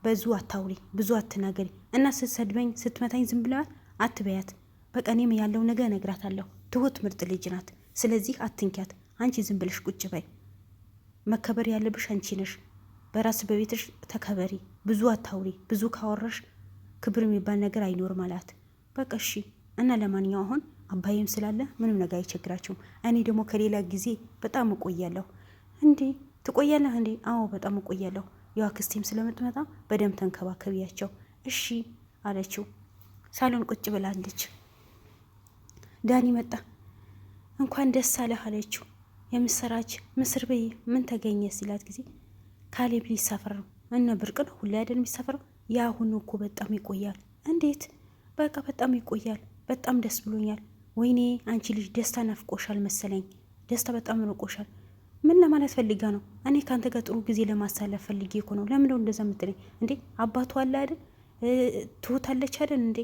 ብዙ አታውሪ፣ ብዙ አትናገሪ እና ስትሰድበኝ ስትመታኝ ዝም ብለዋል አትበያት። በቃ እኔም ያለው ነገር እነግራታለሁ። ትሁት ምርጥ ልጅ ናት። ስለዚህ አትንኪያት። አንቺ ዝም ብለሽ ቁጭ በይ። መከበር ያለብሽ አንቺ ነሽ። በራስ በቤትሽ ተከበሪ። ብዙ አታውሪ። ብዙ ካወራሽ ክብር የሚባል ነገር አይኖርም አላት። በቃ እሺ እና ለማንኛው አሁን አባዬም ስላለ ምንም ነገር አይቸግራችሁም። እኔ ደግሞ ከሌላ ጊዜ በጣም እቆያለሁ። እንዴ ትቆያለህ እንዴ? አዎ በጣም እቆያለሁ። ያው አክስቴም ስለምትመጣ በደንብ ተንከባከቢያቸው እሺ አለችው። ሳሎን ቁጭ ብላለች። ዳኒ መጣ። እንኳን ደስ አለህ አለችው። የምስራች ምስር በይ ምን ተገኘ ሲላት ጊዜ ካሌብ ሊሳፈር ነው። እነ ብርቅ ነው ሁሌ አይደል የሚሳፈረው? የአሁኑ እኮ በጣም ይቆያል። እንዴት? በቃ በጣም ይቆያል። በጣም ደስ ብሎኛል። ወይኔ አንቺ ልጅ ደስታ ናፍቆሻል መሰለኝ። ደስታ በጣም ርቆሻል። ምን ለማለት ፈልጋ ነው? እኔ ከአንተ ጋር ጥሩ ጊዜ ለማሳለፍ ፈልጌ እኮ ነው። ለምን ነው እንደዛ የምትለኝ እንዴ? አባቱ አለ አይደል? ትሁታለች አይደል እንዴ?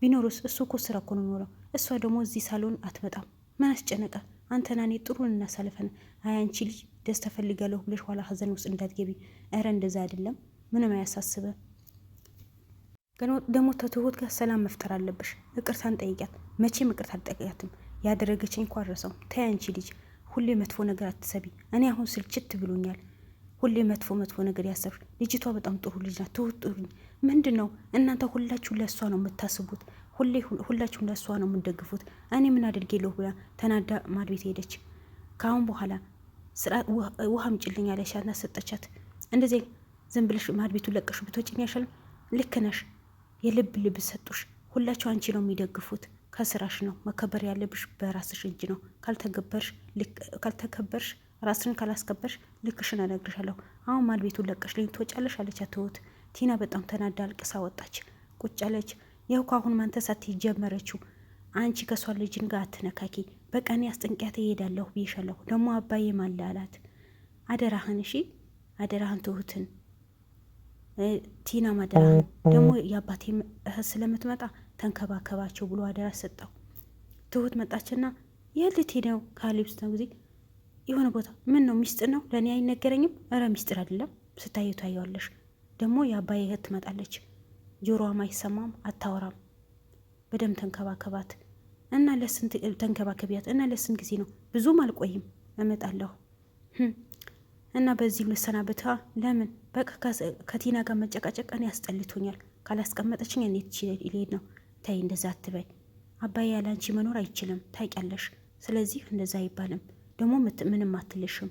ቢኖርስ? እሱ እኮ ስራ እኮ ነው የሚኖረው። እሷ ደግሞ እዚህ ሳሎን አትመጣም። ምን አስጨነቀ? አንተና እኔ ጥሩን እናሳልፈን። አይ አንቺ ልጅ ደስታ ፈልጋለሁ ብለሽ ኋላ ሀዘን ውስጥ እንዳትገቢ። እረ እንደዛ አይደለም። ምንም አያሳስበ። ደግሞ ከትሁት ጋር ሰላም መፍጠር አለብሽ። ይቅርታን ጠይቂያት። መቼም ይቅርታ አልጠይቂያትም። ያደረገችኝ እንኳን ረሳው። ተይ አንቺ ልጅ ሁሌ መጥፎ ነገር አትሰቢ። እኔ አሁን ስልችት ብሎኛል። ሁሌ መጥፎ ነገር ያሰብሽ። ልጅቷ በጣም ጥሩ ልጅ ናት። ትሁት ጥሩ ምንድን ነው እናንተ ሁላችሁ ለእሷ ነው የምታስቡት። ሁላችሁም ለእሷ ነው የምንደግፉት። እኔ ምን አድርጌለሁ ብላ ተናዳ ማድ ቤት ሄደች። ከአሁን በኋላ ውሃ አምጪልኝ አለቻትና ሰጠቻት። እንደዚህ ዝም ብለሽ ማድ ቤቱ ለቀሽ ብትወጪኝ አይሻልም? ልክ ነሽ። የልብ ሰጡሽ። ሁላችሁ አንቺ ነው የሚደግፉት። ከስራሽ ነው መከበር ያለብሽ። በራስሽ እጅ ነው። ካልተከበርሽ ራስን ካላስከበርሽ ልክሽን እነግርሻለሁ። አሁን ማድ ቤቱን ለቀሽ ልኝ ትወጫለሽ አለቻት ትሁት። ቲና በጣም ተናዳ አልቅሳ ወጣች። ቁጭ አለች። ያው ከአሁን ማንተሳት ጀመረችው። አንቺ ከሷ ልጅን ጋር አትነካኪ። በቃ እኔ አስጠንቂያት እሄዳለሁ ብዬሻለሁ። ደግሞ አባዬ ማለ አላት። አደራህን፣ እሺ አደራህን ትሁትን ቲና ማደራህን። ደግሞ የአባቴ እህት ስለምትመጣ ተንከባከባቸው ብሎ አደራ ሰጠው። ትሁት መጣችና የልት ሄደው ካሌብ ስተው ጊዜ የሆነ ቦታ ምን ነው ሚስጥር ነው ለእኔ አይነገረኝም? እረ ሚስጥር አይደለም ስታዩ ታየዋለሽ። ደግሞ የአባዬ እህት ትመጣለች። ጆሮዋም አይሰማም፣ አታወራም። በደም ተንከባከባት እና ለስንት ተንከባከቢያት እና ለስንት ጊዜ ነው? ብዙም አልቆይም እመጣለሁ እና በዚህ ልሰናበታ። ለምን? በቃ ከቲና ጋር መጨቃጨቀን ያስጠልቶኛል። ካላስቀመጠችኝ እኔ ልሄድ ነው። ታይ እንደዛ አትበይ። አባዬ ያለ አንቺ መኖር አይችልም ታውቂያለሽ። ስለዚህ እንደዛ አይባልም። ደግሞ ምንም አትልሽም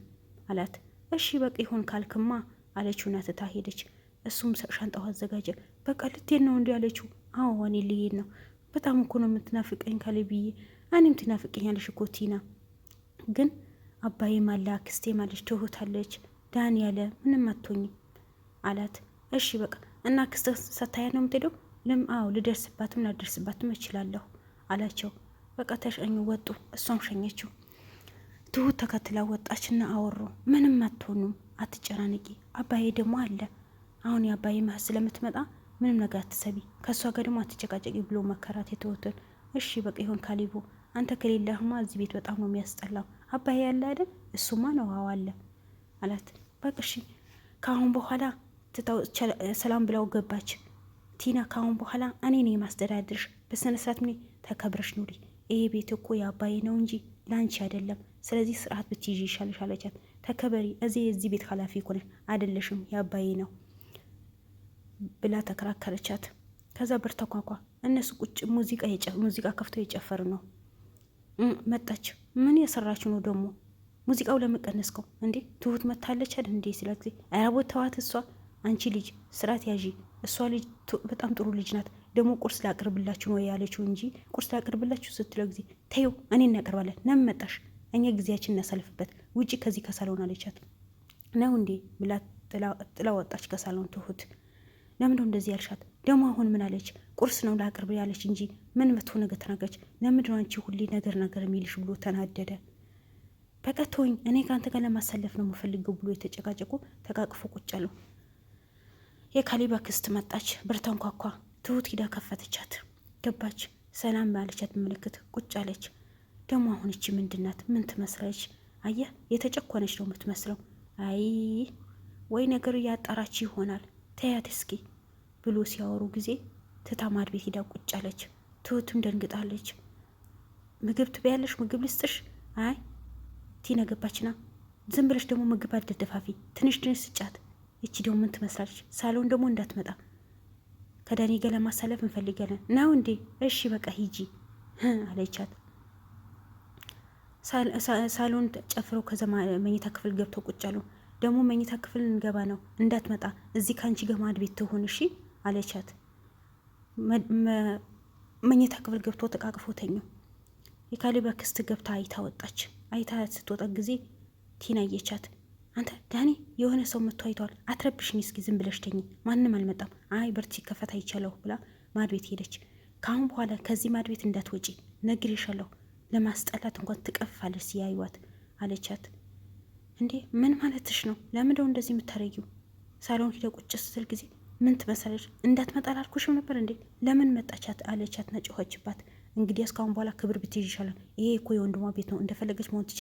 አላት። እሺ በቃ ይሁን ካልክማ አለችውና ትታ ሄደች። እሱም ሻንጣው አዘጋጀ። በቃ ልትሄድ ነው እንዲህ አለችው። አዎ እኔ ልሄድ ነው። በጣም እኮ ነው የምትናፍቀኝ ካሌብዬ። እኔም ትናፍቀኛለሽ እኮ ቲና። ግን አባዬ ማለ አክስቴ ማለች ትሁታለች ዳን ያለ ምንም አትሆኝም አላት። እሺ በቃ እና ክስተ ሰታያት ነው የምትሄደው? አዎ ልደርስባትም ላደርስባትም እችላለሁ አላቸው። በቃ ተሸኙ ወጡ። እሷም ሸኘችው። ትሁት ተከትላ ወጣችና አወሩ። ምንም አትሆኑም፣ አትጨናነቂ። አባዬ ደግሞ አለ። አሁን የአባዬ መሀል ስለምትመጣ ምንም ነገር አትሰቢ፣ ከእሷ ጋር ደግሞ አትጨቃጨቂ ብሎ መከራት የትሁትን። እሺ በቃ ይሁን ካሌቦ፣ አንተ ከሌለህማ እዚህ ቤት በጣም ነው የሚያስጠላው። አባዬ ያለ አይደል? እሱማ ነው አዎ አለ አላት። በቃ እሺ ከአሁን በኋላ ሰላም ብለው ገባች ቲና። ከአሁን በኋላ እኔ ነኝ የማስተዳድርሽ፣ በስነ ስርዓት ምን ተከብረሽ ኑሪ። ይሄ ቤት እኮ የአባዬ ነው እንጂ ላንቺ አይደለም። ስለዚህ ስርዓት ብትይዥ ይሻልሽ አለቻት። ተከበሪ፣ የዚህ ቤት ኃላፊ እኮ ነሽ አይደለሽም፣ የአባዬ ነው ብላ ተከራከረቻት። ከዛ በር ተኳኳ። እነሱ ቁጭ ሙዚቃ ከፍተው የጨፈሩ ነው። መጣች። ምን የሰራችሁ ነው ደግሞ? ሙዚቃው ለመቀነስከው እንዴ? ትሁት መታለች አይደል እንዴ ሲላ ጊዜ አያቦት ተዋት። እሷ አንቺ ልጅ ስርዓት ያዢ። እሷ ልጅ በጣም ጥሩ ልጅ ናት። ደግሞ ቁርስ ላቅርብላችሁ ነው ያለችው እንጂ ቁርስ ላቅርብላችሁ ስትለው ጊዜ ተይው እኔ እናቀርባለን። ለምን መጣሽ? እኛ ጊዜያችን እናሳልፍበት። ውጪ ከዚህ ከሳሎን አለቻት። ነው እንዴ ብላ ጥላ ወጣች ከሳሎን ትሁት። ለምንድነው እንደዚህ ያልሻት? ደግሞ አሁን ምን አለች? ቁርስ ነው ላቅርብ ያለች እንጂ ምን መጥፎ ነገር ተናገረች? ለምንድነው አንቺ ሁሌ ነገር የሚልሽ ብሎ ተናደደ። በቃ ተወኝ፣ እኔ ከአንተ ጋር ለማሳለፍ ነው የምፈልገው ብሎ የተጨቃጨቁ ተቃቅፎ ቁጭ አሉ። የካሌብ አክስት መጣች። በር ተንኳኳ። ትሁት ሂዳ ከፈተቻት። ገባች። ሰላም ባለቻት ምልክት ቁጭ አለች። ደግሞ አሁን እቺ ምንድናት? ምን ትመስላለች? አየህ የተጨኮነች ነው የምትመስለው። አይ ወይ ነገሩ እያጣራች ይሆናል። ተያት እስኪ ብሎ ሲያወሩ ጊዜ ትታ ማድ ቤት ሂዳ ቁጭ አለች። ትሁትም ደንግጣለች። ምግብ ትበያለሽ? ምግብ ልስጥሽ? አይ ቲና ገባችና ዝም ብለሽ ደግሞ ምግብ አደደፋፊ ትንሽ ስጫት። እቺ ደግሞ ምን ትመስላለች? ሳሎን ደግሞ እንዳትመጣ ከዳኒ ጋር ለማሳለፍ እንፈልጋለን ነው እንዴ? እሺ በቃ ሂጂ አለቻት። ሳሎን ጨፍረው ከዛ መኝታ ክፍል ገብተው ቁጭ አሉ። ደግሞ መኝታ ክፍል እንገባ ነው እንዳትመጣ እዚህ ከአንቺ ጋር ማድ ቤት ትሆን እሺ አለቻት። መኝታ ክፍል ገብቶ ተቃቅፎ ተኙ። የካሌብ አክስት ገብታ አይታ ወጣች። አይታ ስትወጣ ጊዜ ቲና አየቻት። አንተ ዳኒ የሆነ ሰው መጥቶ አይተዋል፣ አትረብሽኝ እስኪ ዝም ብለሽ ተኝ፣ ማንም አልመጣም። አይ በርቺ ከፈታ ይቻለሁ ብላ ማድ ቤት ሄደች። ከአሁን በኋላ ከዚህ ማድ ቤት እንዳትወጪ ነግሬሻለሁ፣ ለማስጠላት እንኳን ትቀፋለች ሲያዩዋት አለቻት። እንዴ ምን ማለትሽ ነው? ለምንድነው እንደዚህ የምታረጊው? ሳሎን ሂደ ቁጭ ስትል ጊዜ ምን ትመሰለች? እንዳትመጣ አላልኩሽም ነበር እንዴ? ለምን መጣቻት? አለቻት። ነጭሆችባት። እንግዲህ እስካሁን በኋላ ክብር ብትይዥ ይሻላል። ይሄ እኮ የወንድሟ ቤት ነው፣ እንደፈለገች መሆን